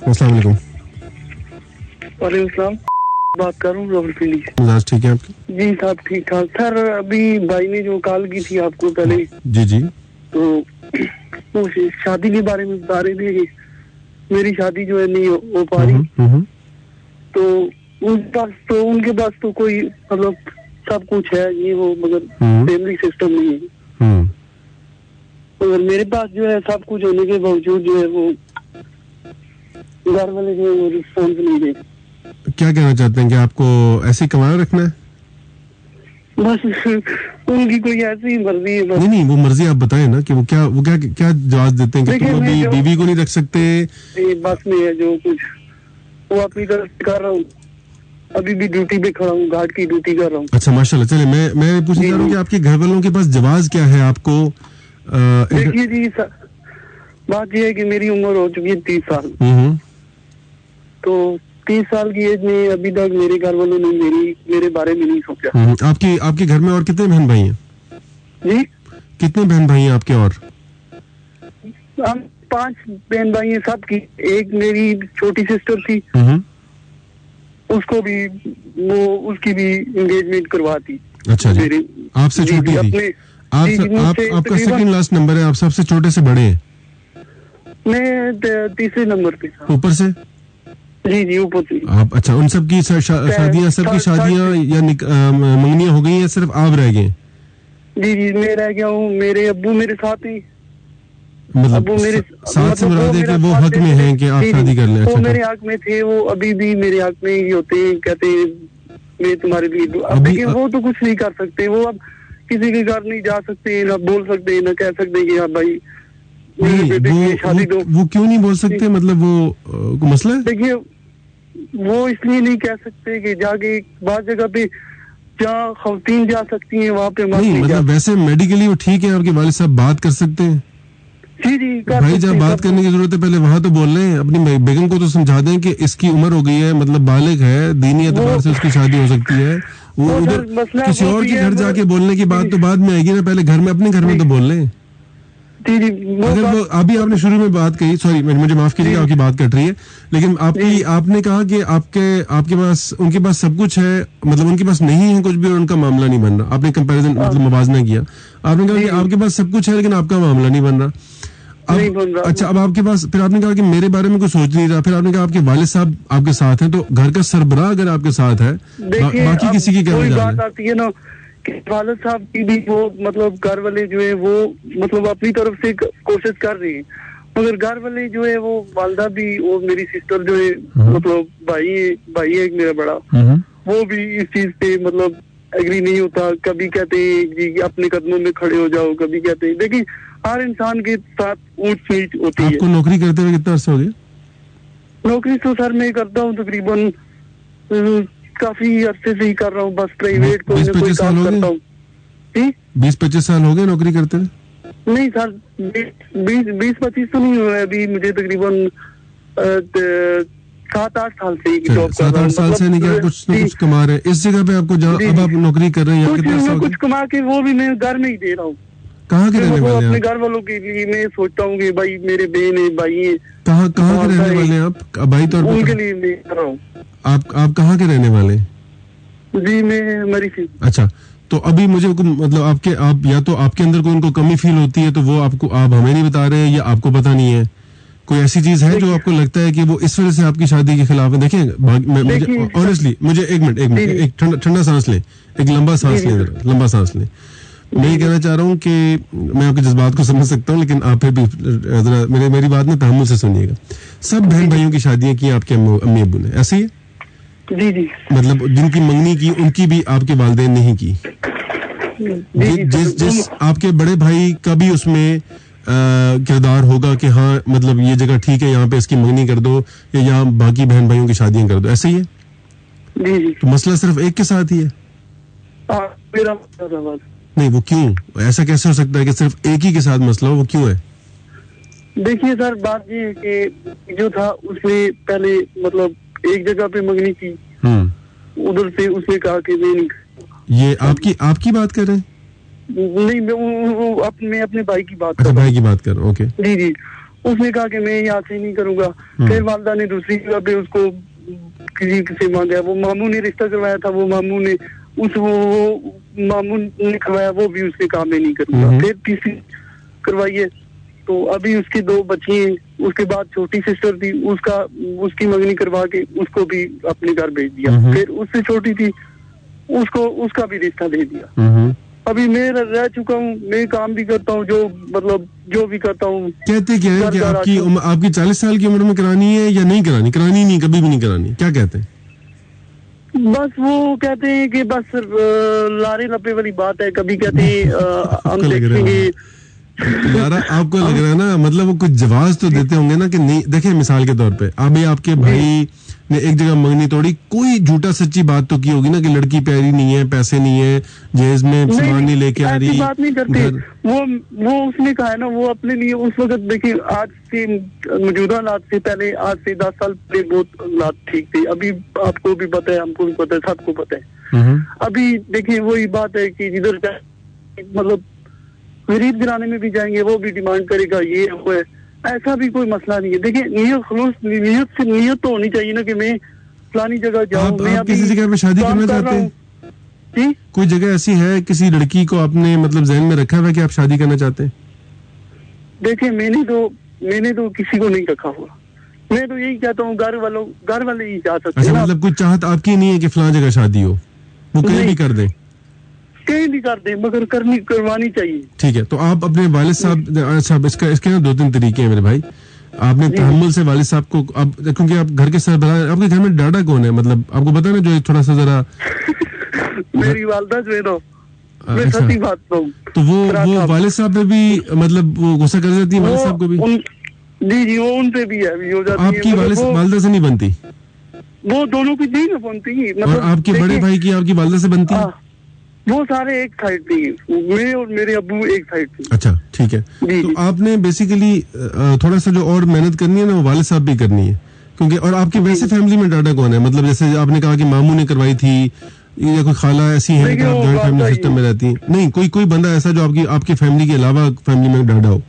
अस्सलाम वालेकुम। वालेकुम सलाम, बात कर रहा हूँ रावलपिंडी से। मिजाज ठीक है आपकी? जी साहब ठीक ठाक। सर अभी भाई ने जो कॉल की थी आपको पहले, जी जी, तो वो शादी के बारे में बता रहे थे कि मेरी शादी जो है नहीं हो पा रही। तो उनके पास तो कोई मतलब सब कुछ है ये वो, मगर फैमिली सिस्टम नहीं है। मगर मेरे पास जो है सब कुछ होने के बावजूद जो है वो घर वाले जो है वो रिस्पॉन्स नहीं दे। क्या कहना चाहते हैं कि आपको ऐसे कमाए रखना है? बस उनकी कोई ऐसी मर्जी है। नहीं नहीं, वो मर्जी आप बताएं ना कि वो क्या जवाब देते हैं कि तुम अभी बीवी को नहीं रख सकते? बस में है जो कुछ वो अपनी तरफ से कर रहा हूँ। अभी भी ड्यूटी पे खड़ा हूँ, घाट की ड्यूटी कर रहा हूँ। अच्छा माशाल्लाह। चलिए मैं पूछना चाह रहा हूँ कि आपके घर वालों के पास जवाब क्या है आपको? देखिए जी बात यह है कि मेरी उम्र हो चुकी है 30 साल। तो 30 साल की एज में अभी तक मेरे घर वालों ने मेरे बारे में नहीं सोचा। आपके घर में और कितने बहन भाई हैं? जी, कितने बहन भाई हैं आपके? और हम 5 बहन भाई हैं सबकी। एक मेरी छोटी सिस्टर थी, उसको भी उसकी भी एंगेजमेंट करवाती। अच्छा जी, आपसे छोटी थी? आपका सेकंड लास्ट नंबर है, आप सबसे छोटे से बड़े हैं? मैं तीसरे नंबर पे। ऊपर से? जी ऊपर से। आप अच्छा, उन सब की शादियां सबकी शादियां या मंगनियां हो गई हैं, सिर्फ आप रह गए? जी मैं रह गया हूँ। मेरे अब्बू मेरे साथ ही, मतलब मेरे साथ से मुराद है कि वो हक में हैं कि आप शादी कर लें? वो मेरे हक में थे, वो अभी भी मेरे हक में ही होते हैं। कहते हैं मैं तुम्हारे लिए, लेकिन वो तो कुछ नहीं कर सकते। वो अब किसी के घर नहीं जा सकते, ना बोल सकते, ना कह सकते कि हाँ भाई शादी दो। वो क्यों नहीं बोल सकते? मतलब वो मसला है? देखिए वो इसलिए नहीं कह सकते कि जाके बात जगह पे जहाँ खवातीन जा सकती हैं वहाँ पे नहीं, मतलब वैसे मेडिकली वो ठीक है, आपके वालिद साहब बात कर सकते हैं? जी भाई जब बात करने की जरूरत है पहले वहाँ तो बोल रहे हैं। अपनी बेगम को तो समझा दें कि इसकी उम्र हो गई है, मतलब बालिग है, दीनी एतबार से उसकी शादी हो सकती है। वो उधर किसी और के घर जाके बोलने की बात तो बाद में आएगी ना, पहले घर में अपने घर में तो बोल लें। अगर वो अभी आपने शुरू में बात कही, सॉरी मुझे माफ कीजिएगा, आपकी बात कट रही है, लेकिन आपने कहा कि आपके पास उनके पास सब कुछ है, मतलब उनके पास नहीं है कुछ भी और उनका मामला नहीं बन रहा। आपने कंपैरिजन मतलब मुवाजना किया। आपने कहा कि आपके पास सब कुछ है लेकिन आपका मामला नहीं बन रहा। अच्छा, अब आपके पास, फिर आपने कहा कि मेरे बारे में कुछ सोच नहीं रहा, फिर आपने कहा आपके वालिद साहब आपके साथ हैं, तो घर का सरबराह अगर आपके साथ है, बाकी किसी की क्या बात आती है ना कि वालिद साहब की भी वो मतलब घर वाले जो है वो मतलब अपनी तरफ से कोशिश कर रही है, मगर घर वाले जो है वो वालदा भी और मेरी सिस्टर जो है मतलब भाई है एक मेरा बड़ा, वो भी इस चीज पे मतलब एग्री नहीं होता। कभी कहते हैं जी अपने कदमों में खड़े हो जाओ, कभी कहते हैं। देखिए हर इंसान के साथ ऊंच नीच होती है। आपको नौकरी करते हुए कितना अर्सा हो गया? नौकरी तो सर मैं करता हूँ तकरीबन काफी अरसे से ही कर रहा हूँ, बस प्राइवेट कोई ना कोई काम करता हूँ। 20-25 साल हो गए नौकरी करते हुए? नहीं सर, 20-25 तो नहीं हुआ अभी, मुझे तकरीबन 7-8 साल से जॉब कर रहा हूँ। 7-8 साल से नहीं क्या कुछ न कुछ कमा रहे हैं इस जगह पे? आपको जहाँ अब आप नौकरी कर रहे हैं कुछ कमा के वो भी मैं घर में ही दे रहा हूँ। कहाँ के रहने वाले हैं? अपने घर वालों के लिए मैं सोचता हूँ कि भाई मेरे बहन है, भाई है। कहाँ के रहने वाले हैं आप? भाई तौर पर उनके लिए मैं कर रहा हूँ। आप कहाँ के रहने वाले हैं? जी मैं हमारी से। अच्छा, तो अभी मुझे मतलब आप या तो आपके अंदर कोई उनको कमी फील होती है तो वो आप हमें नहीं बता रहे हैं, या आपको पता नहीं है? कोई ऐसी चीज है जो आपको लगता है कि वो इस वजह से आपकी शादी के खिलाफ है? देखिए मुझे ऑनेस्टली, मुझे एक मिनट एक ठंडा सांस लें, एक लंबा सांस लें। मैं ये कहना चाह रहा हूँ कि मैं आपके जज्बात को समझ सकता हूँ, लेकिन आप फिर भी जरा मेरी बात में तहम्मुल से सुनिएगा। सब बहन भाइयों की शादियां की आपके अम्मी अब्बू ने, ऐसे ही? जी मतलब जिनकी मंगनी की उनकी भी आपके वालिदैन नहीं की? जिस आपके बड़े भाई का भी उसमें किरदार होगा कि हाँ मतलब ये जगह ठीक है, यहाँ पे इसकी मंगनी कर दो, या यहाँ बाकी बहन भाइयों की शादियां कर दो, ऐसे ही है? जी तो मसला सिर्फ एक के साथ ही है? नहीं, वो क्यों? ऐसा कैसे हो सकता है कि सिर्फ एक ही के साथ मसला हो? वो क्यों है? देखिए सर बात ये है कि जो था उसने पहले मतलब एक जगह पे मंगनी की, उधर से उसने कहा कि मैं नहीं। ये आपकी बात कर रहे हैं? नहीं मैं अपने भाई की बात अच्छा, भाई की बात कर रहा हूँ। ओके जी उसने कहा कि मैं यहाँ से नहीं करूंगा। फिर वालदा ने दूसरी जगह पे उसको किसी से मांगा, वो मामू ने रिश्ता करवाया था, वो मामू ने करवाया, वो भी उसने कहा मैं नहीं करूंगा। फिर तीसरी करवाई है, तो अभी उसकी 2 बच्ची हैं। उसके बाद छोटी सिस्टर थी, उसकी मंगनी करवा के उसको भी अपने घर भेज दिया। फिर उससे छोटी थी, उसका भी रिश्ता दे दिया। अभी मैं रह चुका हूँ, मैं काम भी करता हूँ, जो भी करता हूँ। कहते क्या है कि आपकी 40 साल की उम्र में करानी है या नहीं करानी? करानी नहीं, कभी भी नहीं करानी, क्या कहते हैं? बस वो कहते हैं कि बस लारे लपे वाली बात है। कभी कहते हैं हम देखेंगे। यार आपको लग रहा है ना, मतलब वो कुछ जवाब तो देते होंगे ना कि नहीं। देखिए मिसाल के तौर पे अभी आपके भाई ने एक जगह मंगनी तोड़ी, कोई झूठा सच्ची बात तो की होगी ना कि लड़की प्यारी नहीं है, पैसे नहीं है, जहेज में सामान नहीं लेके आ रही। बात नहीं करते वो उसने कहा है ना, वो अपने लिए उस वक्त देखिए, आज से मौजूदा हालात से पहले, आज से 10 साल पहले बहुत हालात ठीक थे। अभी आपको भी पता है, हमको भी पता है, सबको पता है। अभी देखिए वही बात है कि जिधर मतलब गरीब घराने में भी जाएंगे, वो भी डिमांड करेगा ये वो है। ऐसा भी कोई मसला नहीं है। देखिए नीयत तो होनी चाहिए ना कि मैं फलानी जगह जाऊँ। मैं आप किसी जगह पे शादी करना चाहते हैं? जी, कोई जगह ऐसी है, किसी लड़की को आपने मतलब जहन में रखा हुआ है कि आप शादी करना चाहते हैं? देखिए मैंने तो किसी को नहीं रखा हुआ। मैं तो यही कहता हूँ, घर वाले ही चाह सकते हैं। अच्छा, मतलब कुछ चाहत आपकी नहीं है कि फलां जगह शादी हो, वो कहीं भी कर दें? कहीं भी कर दे, मगर करवानी चाहिए। ठीक है, तो आप अपने वालिद साहब इसके ना 2-3 तरीके हैं मेरे भाई। आपने तहम्मुल से वालिद साहब को, अब क्योंकि आप घर के सरबराह, आपके घर में डाडा कौन है? मतलब आपको पता है ना, जो थोड़ा सा जरा मेरी वालदा जो है ना, मैं अच्छा, सच्ची बात कहूं तो वो वालिद साहब पे भी मतलब वो गुस्सा कर जाती है, वालिद साहब को भी? जी वो उन पे भी है, हो जाती है। आपकी वालिदा से नहीं बनती? वो दोनों की नहीं बनती। और आपके बड़े भाई की आपकी वालिदा से बनती है? वो सारे एक साइड थी, मैं और मेरे अब्बू एक साइड थे। अच्छा ठीक है, तो आपने बेसिकली थोड़ा सा जो और मेहनत करनी है ना, वो वालिद साहब भी करनी है, क्योंकि और आपकी वैसे फैमिली में डाडा कौन है? मतलब जैसे आपने कहा कि मामू ने करवाई थी, या कोई खाला ऐसी है कि आप जॉइंट फैमिली सिस्टम में रहती हैं? नहीं, कोई बंदा ऐसा जो आपकी फैमिली के अलावा फैमिली में डाडा हो,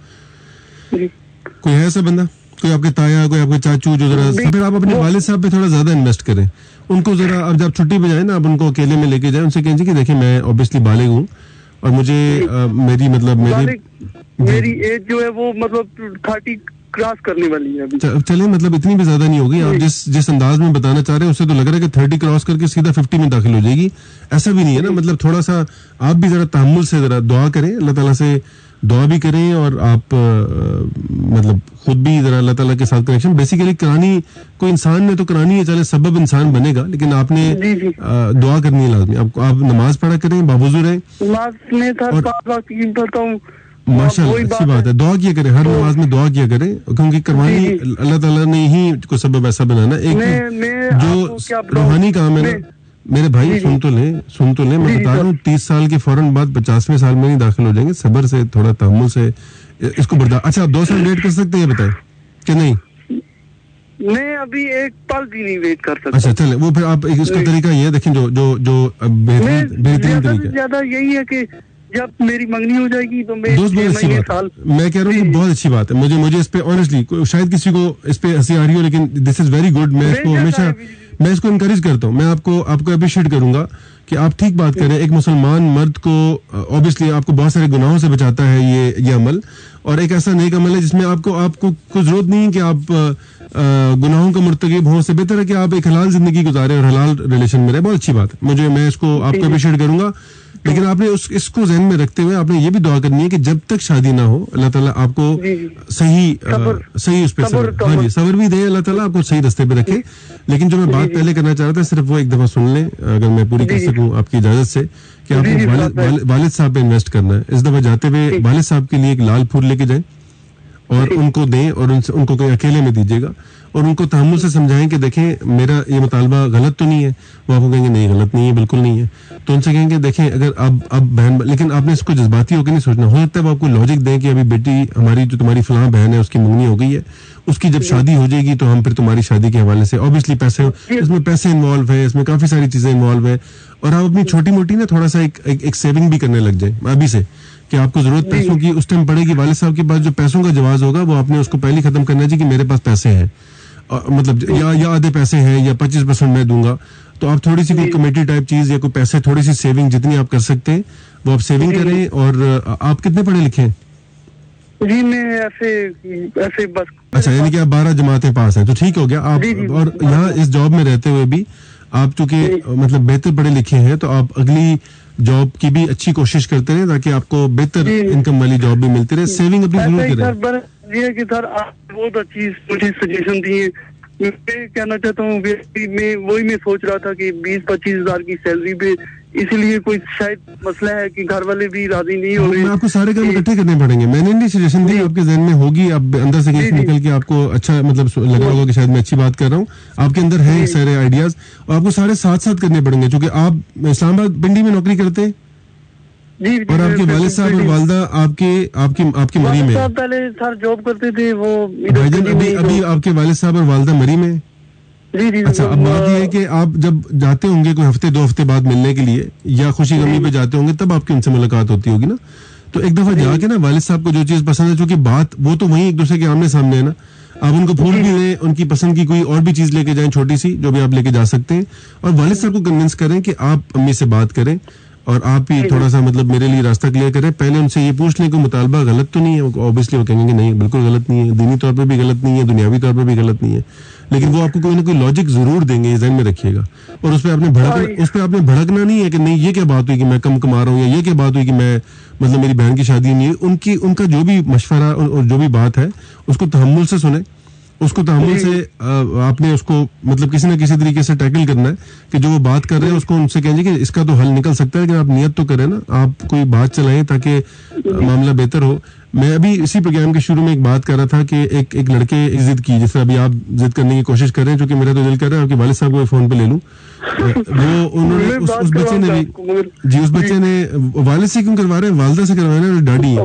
कोई है ऐसा बंदा? कोई आपके ताया, कोई आपके चाचू जो जरा, फिर आप अपने वालिद साहब पे थोड़ा ज्यादा इन्वेस्ट करें। उनको जरा, अब जब छुट्टी पे जाए ना, आप उनको अकेले में लेके जाए, उनसे कहें कि देखिए मैं ऑब्वियसली बालिग हूँ और मुझे मेरी एज जो है वो मतलब 30 क्रॉस करने वाली है अभी। चले, मतलब इतनी भी ज्यादा नहीं होगी। आप जिस अंदाज में बताना चाह रहे हैं उससे तो लग रहा है कि 30 क्रॉस करके सीधा 50 में दाखिल हो जाएगी। ऐसा भी नहीं है ना, मतलब थोड़ा सा आप भी जरा तहम्मुल से जरा दुआ करें, अल्लाह ताला से दुआ भी करें, और आप मतलब खुद भी जरा अल्लाह ताला के साथ कनेक्शन। बेसिकली करानी कोई इंसान ने तो करानी है, चले सबब इंसान बनेगा, लेकिन आपने दुआ करनी है लाजमी। आप नमाज पढ़ा करें, बावजू रहें। माशाल्लाह, अच्छी बात है, दुआ किया करें, हर नमाज में दुआ किया करें, क्योंकि करवानी अल्लाह ताला ने ही को सबब ऐसा बनाना। एक जो रूहानी काम है ना मेरे भाई, सुन तो ले, मैं बता रहा हूँ 30 साल के फौरन बाद 50वें साल में नहीं दाखिल हो जाएंगे। सब्र से, थोड़ा तहम्मुल से इसको बर्दाश्त। अच्छा, आप 2 साल वेट कर सकते हैं, बताएं कि नहीं? मैं अभी एक पल भी नहीं वेट कर सकता। अच्छा चले, वो फिर आप इसका तरीका ये देखें, जो बेहतरीन तरीका ज्यादा यही है कि जब मेरी मंगनी हो जाएगी तो मैं दोस्त, बहुत अच्छी बात, मैं कह रहा हूँ बहुत अच्छी बात है। मुझे इस पे ऑनेस्टली, शायद किसी को इस पे हंसी आ रही हो, लेकिन दिस इज वेरी गुड। मैं इसको हमेशा इनकरेज करता हूँ। मैं आपको अप्रिशिएट करूंगा कि आप ठीक बात करें। एक मुसलमान मर्द को ऑब्वियसली आपको बहुत सारे गुनाहों से बचाता है ये अमल, और एक ऐसा नेक अमल है जिसमें आपको कोई जरूरत नहीं है कि आप गुनाहों का मुर्तकिब हो। से बेहतर है कि आप एक हलाल जिंदगी गुजारें और हलाल रिलेशन में रहे। बहुत अच्छी बात है, मैं इसको आपको अप्रिशिएट करूंगा। लेकिन आपने इसको ज़हन में रखते हुए आपने ये भी दुआ करनी है कि जब तक शादी ना हो, अल्लाह ताला आपको सही उस पे सब्र भी दे, अल्लाह ताला आपको सही रास्ते पे रखे। लेकिन जो मैं बात पहले करना चाह रहा था, सिर्फ वो एक दफा सुन लें, अगर मैं पूरी कर सकूं आपकी इजाजत से, कि आपको वालिद साहब पे इन्वेस्ट करना है। इस दफा जाते हुए वालिद साहब के लिए एक लाल फूल लेके जाएं और उनको दें, और उनको कहीं अकेले में दीजिएगा, और उनको तहम्मुल से समझाएं कि देखें मेरा ये मुतालबा गलत तो नहीं है। वो आपको कहेंगे नहीं गलत नहीं है, बिल्कुल नहीं है। तो उनसे कहेंगे देखें अगर अब बहन, लेकिन आपने इसको जज्बाती होकर नहीं सोचना। हो सकता है वो आपको लॉजिक दें कि अभी बेटी हमारी, जो तुम्हारी फलां बहन है उसकी मंगनी हो गई है, उसकी जब शादी हो जाएगी तो हम फिर तुम्हारी शादी के हवाले से, ऑब्वियसली इसमें पैसे इन्वॉल्व है, इसमें काफी सारी चीजें इन्वॉल्व है, और आप अपनी छोटी मोटी ना थोड़ा सा एक सेविंग भी करने लग जाए अभी से, कि आपको जरूरत पैसों की उस टाइम पड़ेगी, वालिद साहब के पास जो पैसों का जवाब होगा वो आपने उसको पहले खत्म करना चाहिए कि मेरे पास पैसे हैं, मतलब या आधे पैसे हैं या 25% मैं दूंगा। तो आप थोड़ी सी कोई कमेटी टाइप चीज या कोई पैसे, थोड़ी सी सेविंग जितनी आप कर सकते हैं वो आप सेविंग करें। और आप कितने पढ़े लिखे हैं? जी मैं ऐसे बस। अच्छा, यानी कि आप 12 जमातें पास हैं, तो ठीक हो गया आप। और यहाँ इस जॉब में रहते हुए भी आप चूंकि मतलब बेहतर पढ़े लिखे हैं, तो आप अगली जॉब की भी अच्छी कोशिश करते रहे ताकि आपको बेहतर इनकम वाली जॉब भी मिलती रहे। सेविंग अपनी जरूर करें। ये कि सर आप बहुत अच्छी मुझे सजेशन दी है। मैं कहना चाहता हूँ, मैं सोच रहा था कि 20-25 हजार की सैलरी पे, इसीलिए कोई शायद मसला है कि घर वाले भी राजी नहीं हो रहे। मैं आपको सारे काम इकट्ठे करने पड़ेंगे। मैंने नहीं सजेशन दी, आपके जहन में होगी, आप अंदर से कहीं निकल के आपको अच्छा मतलब लगा होगा कि शायद मैं अच्छी बात कर रहा हूँ, आपके अंदर है सारे आइडियाज, और आपको सारे साथ साथ करने पड़ेंगे। क्योंकि आप इस्लामाबाद पिंडी में नौकरी करते हैं और आपके वालिद साहब और वालदा आपकी मरी में। पहले सर जॉब करते थे वो। भाईजान अभी आपके वालिद साहब और वालदा मरी में? जी। अच्छा, अब बात यह है कि आप जब जाते होंगे कोई हफ्ते 2 हफ्ते बाद मिलने के लिए या खुशी गमी पे जाते होंगे, तब आपकी उनसे मुलाकात होती होगी ना। तो एक दफा जाके ना वालिद साहब को जो चीज पसंद है, चूंकि बात वो तो वहीं एक दूसरे के आमने सामने है ना, आप उनको फूल भी लें, उनकी पसंद की कोई और भी चीज लेके जाएं, छोटी सी जो भी आप लेके जा सकते हैं, और वालिद साहब को कन्विंस करें कि आप अम्मी से बात करें और आप ही थोड़ा सा मतलब मेरे लिए रास्ता क्लियर करें। पहले उनसे ये पूछ लें कि मुतालबा गलत तो नहीं है। ऑब्वियसली वो कहेंगे कि नहीं बिल्कुल गलत नहीं है, दीनी तौर पे भी गलत नहीं है, दुनियावी तौर पे भी गलत नहीं है, लेकिन वो आपको कोई ना कोई लॉजिक जरूर देंगे, ये ज़हन में रखिएगा। और उस पर आपने भड़कना नहीं है कि नहीं ये क्या बात हुई कि मैं कम कमा रहा हूँ, या ये क्या बात हुई कि मैं मतलब मेरी बहन की शादी नहीं है। उनका जो भी मशवरा और जो भी बात है उसको तहम्मुल से सुने, उसको तहम्मुल से आपने उसको मतलब किसी ना किसी तरीके से टैकल करना है कि जो वो बात कर रहे हैं उसको उनसे कहेंगे कि इसका तो हल निकल सकता है, लेकिन आप नियत तो करें ना, आप कोई बात चलाएं ताकि मामला बेहतर हो। मैं अभी इसी प्रोग्राम के शुरू में एक बात कर रहा था कि एक लड़के जिद की, जैसे अभी आप जिद करने की कोशिश कर रहे हैं, जो कि मेरा तो दिल कर रहा है आपके वालिद साहब को फोन पे ले लूं। वो उन्होंने उस बच्चे ने भी जी, उस बच्चे ने वालिद से क्यों करवा रहे हैं, वालदा से करवा रहे हैं, डाडी है।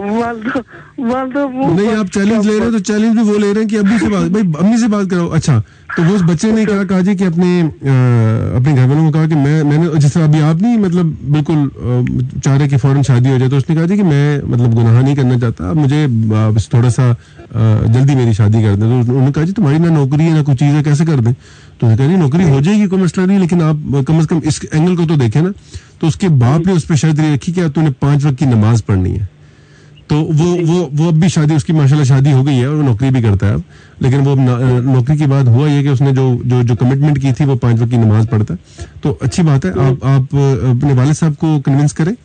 नहीं, आप चैलेंज ले रहे हैं तो चैलेंज भी वो ले रहे हैं कि अम्मी से बात कराओ। अच्छा, तो वो उस बच्चे ने क्या कहा जी कि अपने घर वालों को कहा कि मैंने जैसे अभी आप नहीं मतलब बिल्कुल चाह रहे कि फौरन शादी हो जाए, तो उसने कहा जी कि मैं मतलब गुनाह नहीं करना चाहता, मुझे बस थोड़ा सा जल्दी मेरी शादी कर दें। तो उन्होंने कहा जी तुम्हारी ना नौकरी है ना कुछ चीज़ है, कैसे कर दें? तो कह रही नौकरी हो जाएगी, कोई मसला नहीं, लेकिन आप कम से कम इस एंगल को तो देखें ना। तो उसके बाप ने उस पर शर्त ये रखी कि तूने 5 वक्त की नमाज पढ़नी है। तो वो अब भी शादी, उसकी माशाल्लाह शादी हो गई है और वो नौकरी भी करता है अब, लेकिन वो नौकरी के बाद हुआ ये कि उसने जो कमिटमेंट की थी वो 5 वक्त की नमाज पढ़ता है। तो अच्छी बात है, आप अपने वालिद साहब को कन्विंस करें,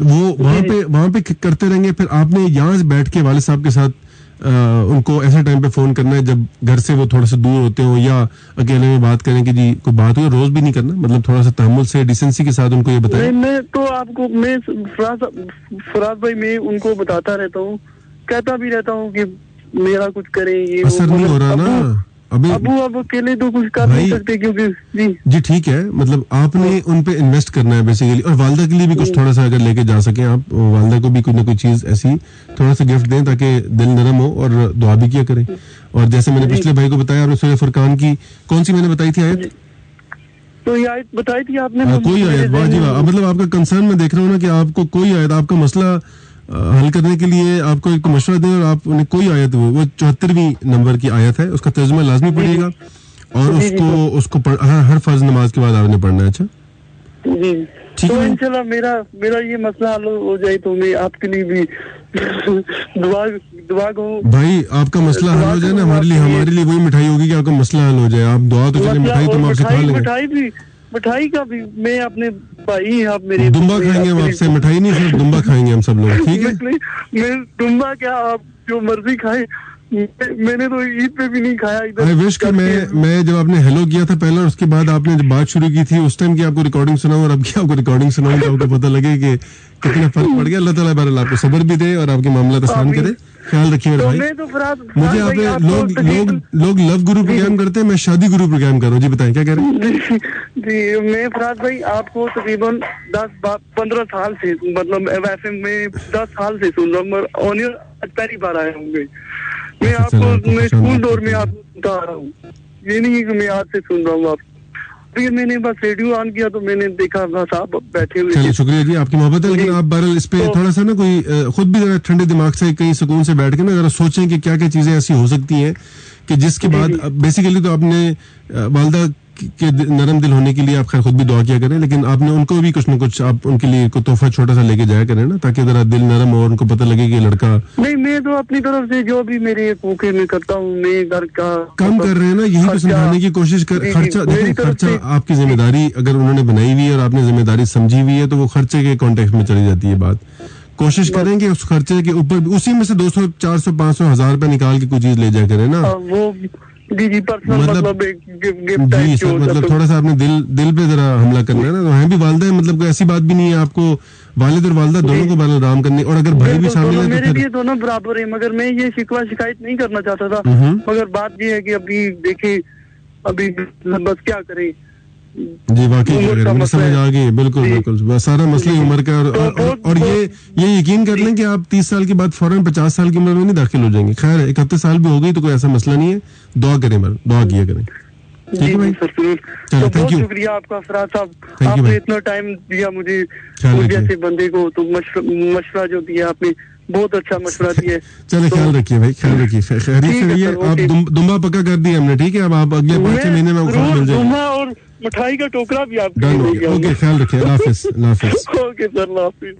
वो वहाँ पे करते रहेंगे। फिर आपने यहाँ से बैठ के वालिद साहब के साथ उनको ऐसे टाइम पे फोन करना है जब घर से वो थोड़ा सा दूर होते हो, या अकेले में बात करें कि जी कोई बात हुई, रोज भी नहीं करना, मतलब थोड़ा सा तहम्मुल से डिसेंसी के साथ उनको ये बताएं। मैं तो आपको फराज भाई मैं उनको बताता रहता हूँ, कहता भी रहता हूँ कि मेरा कुछ करें, ये असर नहीं हो रहा ना अभी। अब अकेले तो कुछ कर नहीं सकते, क्योंकि जी ठीक है, मतलब आपने उन पे इन्वेस्ट करना है बेसिकली। और वालदा के लिए भी कुछ थोड़ा सा अगर लेके जा सके आप, वालदा को भी कुछ ना कुछ चीज ऐसी थोड़ा सा गिफ्ट दें ताकि दिल नरम हो, और दुआ भी किया करें। और जैसे मैंने पिछले भाई को बताया, आपने सूरह फुरकान की कौन सी मैंने बताई थी आयत? तो ये आयत बताई थी आपने? कोई आयत, वाह जी वाह। मतलब आपका कंसर्न मैं देख रहा हूँ ना कि आपको कोई आयत, आपका मसला हल करने के लिए आपको एक मशवरा दें और आपने कोई आयत, वो 74वीं नंबर की आयत है, उसका तर्जुमा लाजमी पढ़िएगा और उसको हर फर्ज नमाज के बाद आपने पढ़ना है। अच्छा ठीक है, इंशाल्लाह मेरा ये मसला हल हो जाए तो मैं आपके लिए भी दुआ करूं भाई। आपका मसला हल हो जाए ना, हमारे लिए वही मिठाई होगी कि आपका मसला हल हो जाए। आप दुआ तो चले, मिठाई तो हम आपसे खा लेंगे। मिठाई का भी मैं अपने भाई, आप मेरे दुम्बा खाएंगे हम आपसे, मिठाई नहीं, सिर्फ दुम्बा खाएंगे हम सब लोग, ठीक है? मैं दुम्बा क्या, आप जो मर्जी खाए, मैंने तो ईद पे भी नहीं खाया इधर। आई विश कि मैं जब आपने हेलो किया था पहले, उसके बाद आपने जब बात शुरू की थी उस टाइम की आपको रिकॉर्डिंग सुनाऊं और अब की आपको रिकॉर्डिंग सुनाऊं, तो आपको पता लगे कि कितना फर्क पड़ गया। अल्लाह ताला बहरहाल आपको सब्र भी दे और आपके मामला आसान करे। ख्याल रखिए मेरे भाई। मुझे आपने लोग लव गुरु प्रोग्राम करते हैं, मैं शादी गुरु प्रोग्राम कर रहा हूँ। जी बताएं क्या कह रहे हैं? जी मैं फराज भाई आपको तकरीबन 10-15 साल से, मतलब वैसे मैं 10 साल से सुन रहा हूँ, ऑनियर पहली बार आया हूँ मैं आपको, मैं स्कूल दौर में आपको बता रहा हूँ, ये नहीं है कि मैं आज से सुन रहा हूँ आप। फिर मैंने बस रेडियो ऑन किया तो मैंने देखा बस आप बैठे हुए चलिए थे। शुक्रिया जी, आपकी मोहब्बत है, लेकिन आप बहरहाल इस पे थोड़ा सा ना कोई खुद भी जरा ठंडे दिमाग से कहीं सुकून से बैठ के ना जरा सोचें कि क्या क्या चीजें ऐसी हो सकती हैं कि जिसके बाद बेसिकली तो आपने वालदा के नरम दिल होने के लिए आप खैर खुद भी दुआ किया करें, लेकिन आपने उनको भी कुछ ना कुछ आप उनके लिए कोई तोहफा छोटा सा लेके जाया करें ना, ताकि जरा दिल नरम हो और उनको पता लगे कि लड़का नहीं। मैं तो अपनी तरफ से जो भी मेरे मौके में करता हूँ, मैं घर का काम कर रहे हैं ना, यही तो समझाने की कोशिश कर। खर्चा देखिए, खर्चा आपकी जिम्मेदारी अगर उन्होंने बनाई हुई है और आपने जिम्मेदारी समझी हुई है तो वो खर्चे के कॉन्टेक्स्ट में चली जाती है बात। कोशिश करेंगे उस खर्चे के ऊपर उसी में से 200 400 500 1000 रुपए निकाल के कोई चीज ले जाया करें ना। वो जी पर्सनल मतलब एक गिफ्ट जी सर, मतलब थोड़ा सा आपने दिल पे जरा हमला करना है ना, तो है भी वालदा है, मतलब कोई ऐसी बात भी नहीं है, आपको वालिद और वालदा दोनों को बाल आराम करने, और अगर भाई भी शामिल है मेरे लिए दोनों बराबर है। मगर मैं ये शिकवा शिकायत नहीं करना चाहता था, मगर बात ये है कि अभी देखिए अभी बस क्या करें जी, वाकई मुझे समझ आ गई, बिल्कुल बिल्कुल सारा मसला ही उम्र का। और ये यकीन कर लें कि आप 30 साल के बाद फौरन 50 साल की उम्र में नहीं दाखिल हो जाएंगे। खैर 71 साल भी हो गई तो कोई ऐसा मसला नहीं है, दुआ करें, दुआ किया करें। ठीक है भाई, चलो बहुत शुक्रिया आपका फराज साहब, आपने इतना टाइम दिया मुझे जैसे बंदे को, तो मशवरा जो दिया आपने बहुत अच्छा मशवरा दिया। चले ख्याल रखिए भाई, ख्याल रखिए, खैरियत से रहिए। आप दुम्बा पक्का कर दिया हमने, ठीक है, अब आप अगले 5-6 महीने में मिल जाएंगे, और मिठाई का टोकरा भी आप ओके, ख्याल रखिए, अल्लाह हाफिज। ओके सर, अल्लाह हाफिज।